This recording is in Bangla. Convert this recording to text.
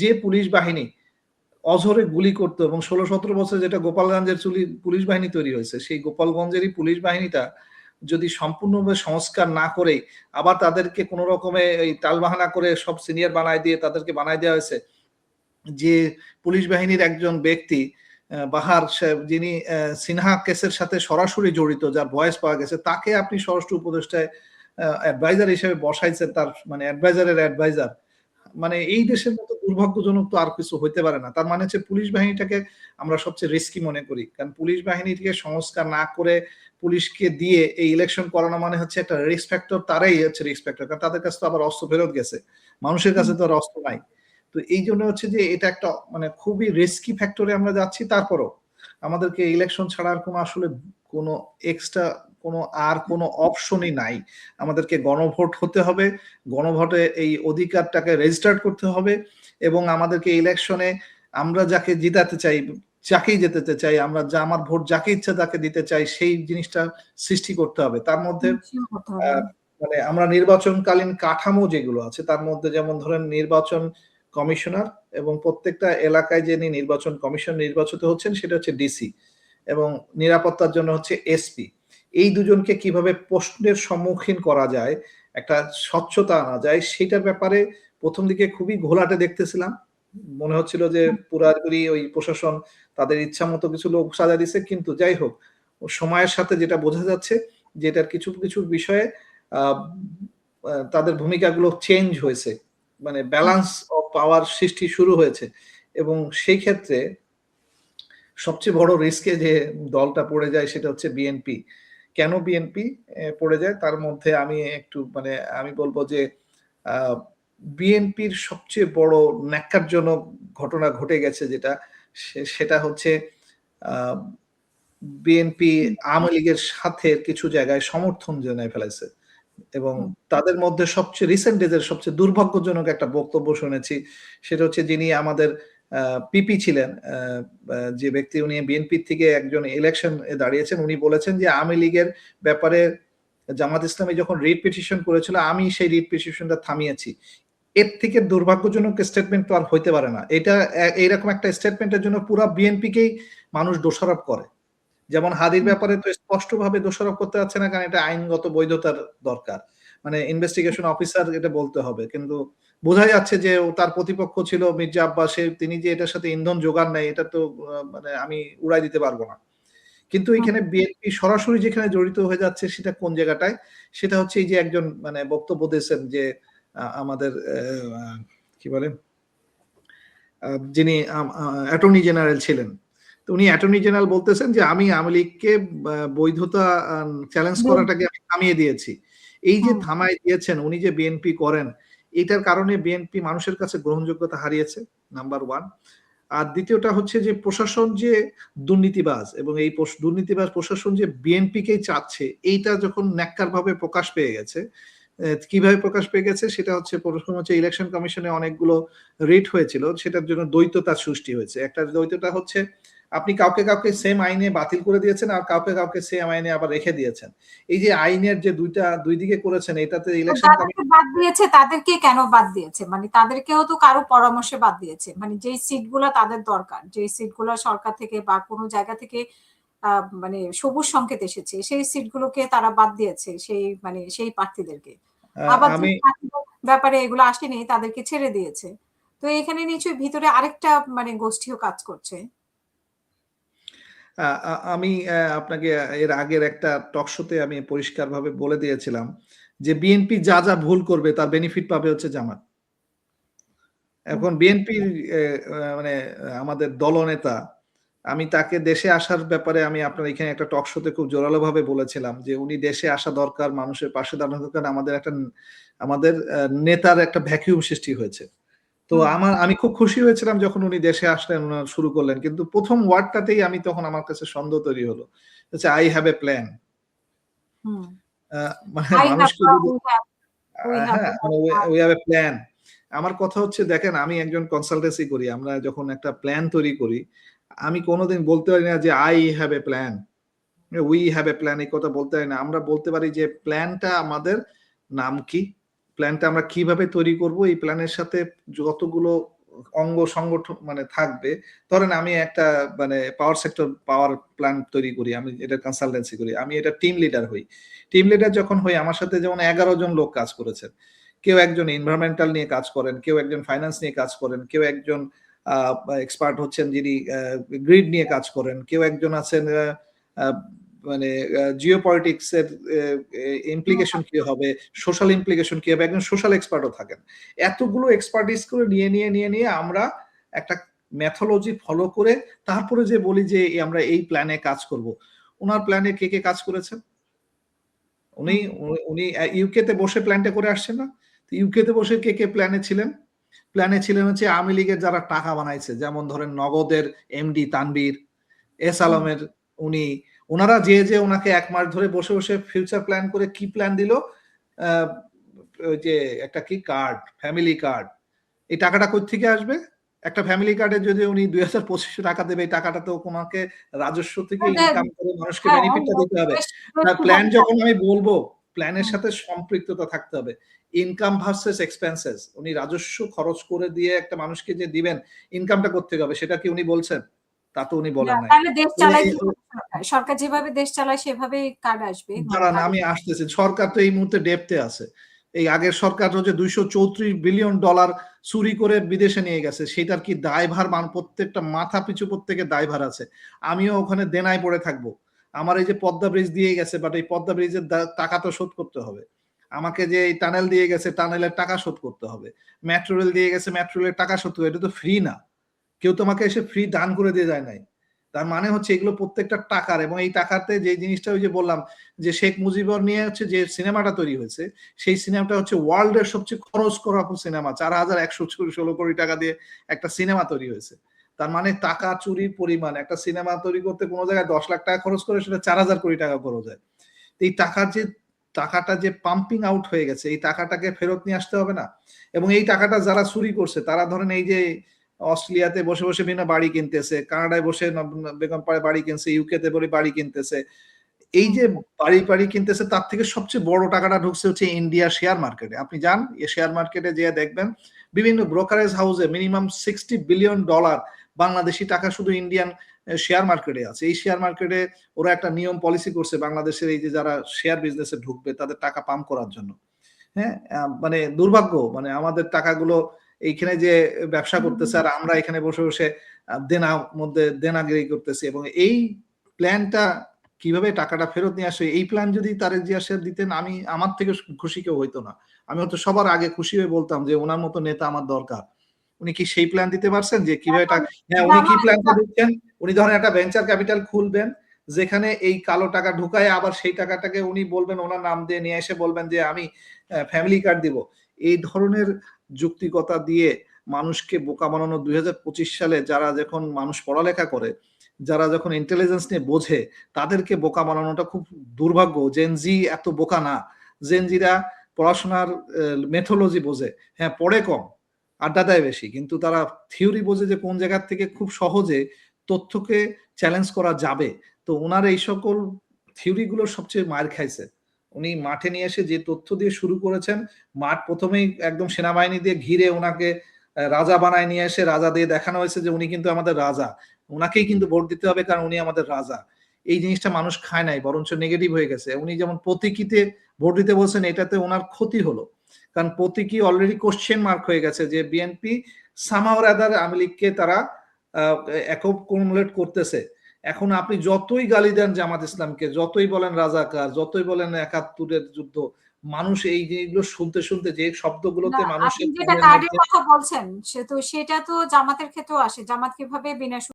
যে পুলিশ বাহিনী অঝরে গুলি করতো এবং 16-17 বছর যেটা গোপালগঞ্জের পুলিশ বাহিনী তৈরি হয়েছে, সেই গোপালগঞ্জেরই পুলিশ বাহিনীটা যদি সম্পূর্ণভাবে সংস্কার না করে আবার তাদেরকে কোন রকমে এই টালবাহানা করে সব সিনিয়র বানায় দিয়ে তাদেরকে বানায় দেওয়া হয়েছে, যে পুলিশ বাহিনীর একজন ব্যক্তি বাহার যিনি সিনহা কেসের সাথে সরাসরি জড়িত, যার ভয়েস পাওয়া গেছে, তাকে আপনি স্বরাষ্ট্র উপদেষ্টায় অ্যাডভাইজার হিসেবে বসাইছেন, তার মানে অ্যাডভাইজারের অ্যাডভাইজার। মানে এই দেশের মতো দুর্ভাগ্যজনক তো আর কিছু হইতে পারে না। তার মানে হচ্ছে পুলিশ বাহিনীটাকে আমরা সবচেয়ে রিস্কি মনে করি, কারণ পুলিশ বাহিনীকে সংস্কার না করে পুলিশকে দিয়ে এই ইলেকশন করানো মানে হচ্ছে একটা রিস্ক ফ্যাক্টর, তারাই হচ্ছে রিস্ক ফ্যাক্টর, কারণ তাদের কাছে তো আবার অস্ত্র ফেরত গেছে, মানুষের কাছে তো আর অস্ত্র নাই। তো এই জন্য হচ্ছে যে এটা একটা মানে খুবই রিস্কি ফ্যাক্টরে আমরা যাচ্ছি। তারপরও আমাদেরকে ইলেকশন ছাড়ার কোনো আসলে কোনো এক্সট্রা কোনো অপশনই নাই। আমাদেরকে গণভোট হতে হবে, গণভোটে এই অধিকারটাকে রেজিস্টার্ড করতে হবে এবং আমাদেরকে ইলেকশনে আমরা যাকে জিতাতে চাই, যাকেই যেতে চাই, আমরা আমার ভোট যাকে ইচ্ছা তাকে দিতে চাই, সেই জিনিসটা সৃষ্টি করতে হবে। তার মধ্যে মানে আমরা নির্বাচনকালীন কাঠামো যেগুলো আছে তার মধ্যে যেমন ধরেন নির্বাচন কমিশনার এবং প্রত্যেকটা এলাকায় যিনি নির্বাচন কমিশন নির্বাচিত হচ্ছেন সেটা হচ্ছে ডিসি, এবং নিরাপত্তার জন্য হচ্ছে এসপি। এই দুজনকে কিভাবে প্রশ্নের সম্মুখীন করা যায়, একটা স্বচ্ছতা আনা যায়, সেটার ব্যাপারে প্রথম দিকে খুবই ঘোলাটে দেখতেছিলাম। মনে হচ্ছিল যে পুরাপুরি ওই প্রশাসন তাদের ইচ্ছা মতো কিছু লোক সাজা দিছে, কিন্তু যাই হোক সময়ের সাথে যেটা বোঝা যাচ্ছে যে এটার কিছু কিছু বিষয়ে তাদের ভূমিকাগুলো চেঞ্জ হয়েছে, মানে ব্যালেন্স অফ পাওয়ার সৃষ্টি শুরু হয়েছে। এবং সেই ক্ষেত্রে সবচেয়ে বড় রিস্কে যে দলটা পড়ে যায় সেটা হচ্ছে বিএনপি। কেন বিএনপি পড়ে যায় তার মধ্যে আমি একটু মানে আমি বলবো যে বিএনপির সবচেয়ে বড় ন্যাক্কারজনক ঘটনা ঘটে গেছে যেটা, সেটা হচ্ছে বিএনপি আওয়ামী লীগের সাথে কিছু জায়গায় সমর্থন জানায় ফেলেছে, এবং তাদের মধ্যে সবচেয়ে রিসেন্ট ডেজের সবচেয়ে দুর্ভাগ্যজনক একটা বক্তব্য শুনেছি। সেটা হচ্ছে যিনি আমাদের পিপি ছিলেন, যে ব্যক্তি, উনি বিএনপি থেকে একজন ইলেকশন দাঁড়িয়েছেন, উনি বলেছেন যে আওয়ামী লীগের ব্যাপারে জামাত ইসলামী যখন রিট পিটিশন করেছিল আমি সেই রিট পিটিশনটা থামিয়েছি। এর থেকে দুর্ভাগ্যজনক স্টেটমেন্ট তো আর হইতে পারে না। এটা এইরকম একটা স্টেটমেন্টের জন্য পুরো বিএনপিকেই মানুষ দোষারোপ করে। যেমন হাদির ব্যাপারে তো স্পষ্টভাবে দোষারোপ করতে যাচ্ছে না, কারণ এটা আইনগত বৈধতার দরকার, মানে ইনভেস্টিগেশন অফিসার এটা বলতে হবে, কিন্তু বোঝা যাচ্ছে যে তার প্রতিপক্ষ ছিল মির্জা আব্বাস, তিনি যে এটার সাথে ইন্ধন যোগান নাই এটা তো মানে আমি উড়াই দিতে পারবো না। কিন্তু এখানে বিএনপি সরাসরি যেখানে জড়িত হয়ে যাচ্ছে সেটা কোন জায়গাটায়, সেটা হচ্ছে এই যে একজন মানে বক্তব্য দিয়েছেন যে আমাদের কি বলে যিনি অ্যাটর্নি জেনারেল ছিলেন, তো উনি অ্যাটর্নি জেনারেল বলতেছেন যে আমি আওয়ামী লীগকে বৈধতা চ্যালেঞ্জ করাটাকে আমি থামিয়ে দিয়েছি। এই যে থামায় দিয়েছেন উনি, যে বিএনপি করেন, এটার কারণে বিএনপি মানুষের কাছে গ্রহণযোগ্যতা হারিয়েছে, নাম্বার 1। আর দ্বিতীয়টা হচ্ছে যে প্রশাসন যে দুর্নীতিবাজ, এবং এই দুর্নীতিবাজ প্রশাসন যে বিএনপিকেই চাচ্ছে, এইটা যখন ন্যাক্কারভাবে প্রকাশ পেয়ে গেছে, কিভাবে প্রকাশ পেয়ে গেছে সেটা হচ্ছে প্রথম হচ্ছে ইলেকশন কমিশনে অনেকগুলো রিট হয়েছিল, সেটার জন্য দ্বৈততার সৃষ্টি হয়েছে। একটা দ্বৈততা হচ্ছে আপনি কাউকে কাউকে সেম আইনে বাতিল করে দিয়েছেন আর কাউকে কাউকে সেম আইনে আবার রেখে দিয়েছেন। এই যে আইনের যে দুই দিকে করেছেন, এটাতে ইলেকশন কমিশন বাদ দিয়েছে, তাদেরকে কেন বাদ দিয়েছে? মানে তাদেরকেও তো কারো পরামর্শে বাদ দিয়েছে, মানে যেই সিটগুলো তাদের দরকার, যেই সিটগুলো সরকার থেকে বা কোনো জায়গা থেকে মানে সবুজ সংকেত এসেছে, সেই সিটগুলোকে তারা বাদ দিয়েছে, সেই মানে সেই প্রার্থীদেরকে। আবার ব্যাপারে এগুলো আসেনি তাদেরকে ছেড়ে দিয়েছে। তো এখানে নিশ্চয়ই ভিতরে আরেকটা মানে গোষ্ঠীও কাজ করছে। আমি আপনাকে এর আগের একটা টক শোতে আমি পরিষ্কারভাবে বলে দিয়েছিলাম যে বিএনপি যা যা ভুল করবে তার বেনিফিট পাবে হচ্ছে জামাত। এখন বিএনপির মানে আমাদের দলনেতা, আমি তাকে দেশে আসার ব্যাপারে আমি আপনার এখানে একটা টক শোতে খুব জোরালো ভাবে বলেছিলাম যে উনি দেশে আসা দরকার, মানুষের পাশে দাঁড়ানো দরকার, আমাদের নেতার একটা ভ্যাকিউম সৃষ্টি হয়েছে। তো আমি খুব খুশি হয়েছিলাম যখন উনি দেশে আসলেন, শুরু করলেন, কিন্তু প্রথম ওয়ার্ডটাতেই আমি তখন আমার কাছে সন্দেহ তৈরি হলো, হচ্ছে আই হ্যাভ এ প্ল্যান। মানে মানুষকে যদি উই হ্যাভ এ প্ল্যান, আমার কথা হচ্ছে দেখেন আমি একজন কনসালটেন্সি করি, আমরা যখন একটা প্ল্যান তৈরি করি আমি কোনোদিন বলতে পারি না যে I have a plan, we have a plan, এই কথা বলতে পারি না। আমরা বলতে পারি যে প্ল্যানটা আমাদের নাম কি, প্ল্যানটা আমরা কিভাবে তৈরি করব, এই প্ল্যানের সাথে যতগুলো অঙ্গ সংগঠন মানে থাকবে। ধরেন আমি একটা মানে পাওয়ার প্ল্যান্ট তৈরি করি, আমি এটা কনসালটেন্সি করি, আমি এটা টিম লিডার হই। টিম লিডার যখন হই আমার সাথে যেমন 11 জন লোক কাজ করেছেন। কেউ একজন এনভায়রনমেন্টাল নিয়ে কাজ করেন, কেউ একজন ফাইন্যান্স নিয়ে কাজ করেন, কেউ একজন এক্সপার্ট হচ্ছেন যিনি গ্রিড নিয়ে কাজ করেন, কেউ একজন আছেন মানে জিওপলিটিক্স এর ইমপ্লিকেশন কি হবে, সোশ্যাল ইমপ্লিকেশন কি হবে, একজন সোশ্যাল এক্সপার্টও থাকেন। এতগুলো এক্সপার্টিস করে নিয়ে আমরা একটা মেথোলজি ফলো করে তারপরে যে বলি যে আমরা এই প্ল্যানে কাজ করব। ওনার প্ল্যানে কে কে কাজ করেছেন? উনি উনি ইউকে তে বসে প্ল্যানটা করে আসছেন না? ইউকে তে বসে কে কে প্ল্যানে ছিলেন? প্ল্যানে ছিলেন হচ্ছে আওয়ামী লীগের যারা টাকা বানাইছে, যেমন ধরেন নগদের এমডি তানভীর, এস আলমের উনি, ওনারা যে ওনাকে 1 মাস ধরে বসে ফিউচার প্ল্যান করে কি প্ল্যান দিল, ওই যে একটা কি কার্ড, ফ্যামিলি কার্ড। এই টাকাটা কোত্থেকে আসবে? একটা ফ্যামিলি কার্ডে যদি উনি ২,২৫০ টাকা দেবে, এই টাকাটা তো ওনাকে রাজস্ব থেকে ইনকাম করে মানুষকে বেনিফিটটা দিতে হবে। প্ল্যান যখন আমি বলবো, প্ল্যানের সাথে সম্পৃক্ততা থাকতে হবে। Income versus expenses. উনি রাজস্ব খরচ করে দিয়ে একটা মানুষকে যে দিবেন, ইনকামটা কোত্থেকে হবে সেটা কি উনি বলছেন? তা তো উনি বলেন নাই। তাহলে দেশ চালায় সরকার যেভাবে দেশ চালায় সেভাবেই কার্ড আসবে। দাঁড়ান আমি আসতেছি। সরকার তো এই মুহূর্তে ডেপ্টে আছে। এই আগের সরকার হচ্ছে $234 বিলিয়ন চুরি করে বিদেশে নিয়ে গেছে। সেটার কি দায়ভার প্রত্যেকটা মাথা পিছু প্রত্যেকের দায়ভার আছে। আমিও ওখানে দেনায় পড়ে থাকবো। আমার এই যে পদ্মা ব্রিজ দিয়ে গেছে, বাট এই পদ্মা ব্রিজের টাকা তো শোধ করতে হবে। আমাকে যে এই টানেল দিয়ে গেছে, টানেলের টাকা শোধ করতে হবে। মেট্রো রেল দিয়ে গেছে, মেট্রো রেলের টাকা শোধ করতে হবে। এটা তো ফ্রি না। কেউ তোমাকে এসে ফ্রি দান করে দিয়ে যায় নাই। তার মানে হচ্ছে এগুলো প্রত্যেকটা টাকার, এবং এই টাকাতে যে জিনিসটা ওই যে বললাম যে শেখ মুজিবর নিয়ে হচ্ছে যে সিনেমাটা তৈরি হয়েছে, সেই সিনেমাটা হচ্ছে ওয়ার্ল্ডের সবচেয়ে খরচ করা সিনেমা। 4,116 কোটি টাকা দিয়ে একটা সিনেমা তৈরি হয়েছে। তার মানে টাকা চুরির পরিমাণ, একটা সিনেমা তৈরি করতে কোনো জায়গায় 10 লাখ টাকা খরচ করে সেটা 4,000 কোটি টাকা খরচ হয়। এই টাকাটা যে পাম্পিং আউট হয়ে গেছে, এই টাকাটাকে ফেরত নিয়ে আসতে হবে না? এবং এই টাকাটা যারা চুরি করছে তারা ধরেন এই যে অস্ট্রেলিয়াতে বসে বিভিন্ন বাড়ি কিনতেছে, কানাডায় বসে বেগমপাড়ায় বাড়ি কিনছে, ইউকেতে বলে বাড়ি কিনতেছে। এই যে বাড়ি কিনতেছে তার থেকে সবচেয়ে বড় টাকাটা ঢুকছে হচ্ছে ইন্ডিয়া শেয়ার মার্কেটে। আপনি যান এই শেয়ার মার্কেটে যেয়ে দেখবেন বিভিন্ন ব্রোকারেজ হাউসে মিনিমাম $60 বিলিয়ন বাংলাদেশি টাকা শুধু ইন্ডিয়ান শেয়ার মার্কেটে আছে। এই শেয়ার মার্কেটে ওরা একটা নিয়ম পলিসি করছে বাংলাদেশের এই যে যারা শেয়ার বিজনেসে ঢুকবে তাদের টাকা পাম্প করার জন্য। হ্যাঁ, মানে দুর্ভাগ্য, মানে আমাদের টাকাগুলো এইখানে যে ব্যবসা করতেছে আর আমরা এখানে বসে দেনাগিরি করতেছি। এবং এই প্ল্যানটা কিভাবে টাকাটা ফেরত নিয়ে আসে, এই প্ল্যান যদি তারেক জিয়া সাহেব দিতেন, আমার থেকে খুশি কেউ হইতো না। আমি হয়তো সবার আগে খুশি হয়ে বলতাম যে ওনার মতো নেতা আমার দরকার। উনি কি সেই প্ল্যান দিতে পারছেন যে কিভাবে হ্যাঁ, উনি কি প্ল্যানটা দিচ্ছেন? উনি ধরেন একটা ভেঞ্চার ক্যাপিটাল খুলবেন, যেখানে এই কালো টাকা ঢুকায় আবার সেই টাকাটাকে উনি বলবেন ওনার নাম দিয়ে নিয়ে এসে বলবেন যে আমি ফ্যামিলি কার্ড দিব। এই ধরনের যুক্তিকতা দিয়ে মানুষকে বোকা বানানো 2025 সালে যারা যখন মানুষ পড়ালেখা করে, যারা যখন ইন্টেলিজেন্স নিয়ে বোঝে, তাদেরকে বোকা বানানোটা খুব দুর্ভাগ্য। জেনজি এত বোকা না। জেনজিরা পড়াশোনার মেথোলজি বোঝে। হ্যাঁ, পড়ে কম, আড্ডা দেয় বেশি, কিন্তু তারা থিওরি বোঝে যে কোন জায়গা থেকে খুব সহজে তথ্যকে চ্যালেঞ্জ করা যাবে। তো ওনার এই সকল থিওরি গুলো সবচেয়ে মার খাইছে। উনি মাঠে নিয়ে এসে যে তথ্য দিয়ে শুরু করেছেন, মাঠ প্রথমেই একদম সেনাবাহিনী দিয়ে ঘিরে ওনাকে রাজা বানায় নিয়ে এসে রাজা দিয়ে দেখানো হয়েছে যে উনি কিন্তু আমাদের রাজা, ওনাকেই কিন্তু ভোট দিতে হবে কারণ উনি আমাদের রাজা। এই জিনিসটা মানুষ খায় নাই, বরঞ্চ নেগেটিভ হয়ে গেছে। উনি যেমন প্রতীকীতে ভোট দিতে বলছেন, এটাতে ওনার ক্ষতি হলো, কারণ প্রতীকী অলরেডি কোশ্চেন মার্ক হয়ে গেছে যে বিএনপি সামহাউ রাদার আওয়ামী লীগকে তারা অ্যাকোমোডেট করতেছে। এখন আপনি যতই গালি দেন জামাত ইসলামকে, যতই বলেন রাজাকার, যতই বলেন ৭১-এর যুদ্ধ, মানুষ এই জিনিসগুলো শুনতে যে শব্দগুলোতে মানুষের যেটা কার্ডের কথা বলছেন সেটা তো জামাতের ক্ষেত্রেও আসে। জামাত কিভাবে বিনা